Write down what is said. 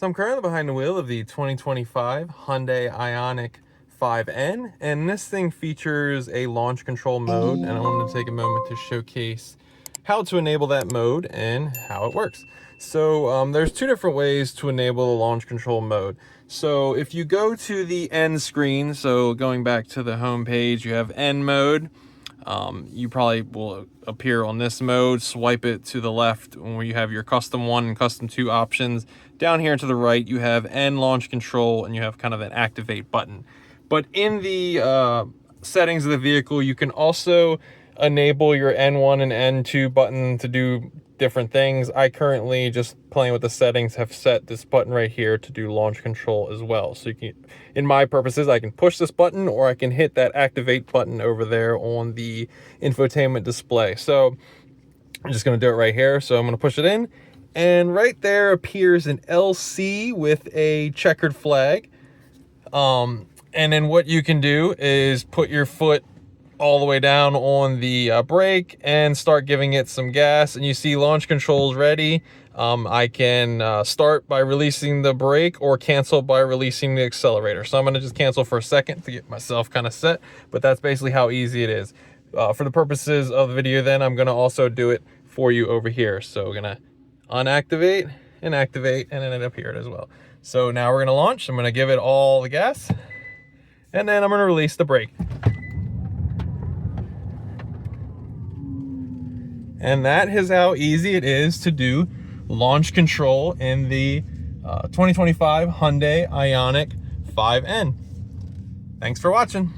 So I'm currently behind the wheel of the 2025 Hyundai IONIQ 5N, and this thing features a launch control mode, and I wanted to take a moment to showcase how to enable that mode and how it works. So there's two different ways to enable the launch control mode. So if you go to the N screen, so going back to the home page, you have N mode. You probably will appear on this mode. Swipe it to the left where you have your custom 1 and custom 2 options. Down here to the right, you have N launch control, and you have kind of an activate button. But in the settings of the vehicle, you can also enable your N1 and N2 button to do different things. I currently, just playing with the settings, have set this button right here to do launch control as well. So you can, in my purposes, I can push this button, or I can hit that activate button over there on the infotainment display. So I'm just going to do it right here. So I'm going to push it in, and right there appears an LC with a checkered flag. And then what you can do is put your foot all the way down on the brake and start giving it some gas, and you see launch controls ready. I can start by releasing the brake or cancel by releasing the accelerator. So I'm going to just cancel for a second to get myself kind of set, but that's basically how easy it is. For the purposes of the video then, I'm going to also do it for you over here. So we're going to unactivate and activate, and then it appeared as well. So now we're going to launch. I'm going to give it all the gas, and then I'm going to release the brake. And that is how easy it is to do launch control in the 2025 Hyundai IONIQ 5N. Thanks for watching.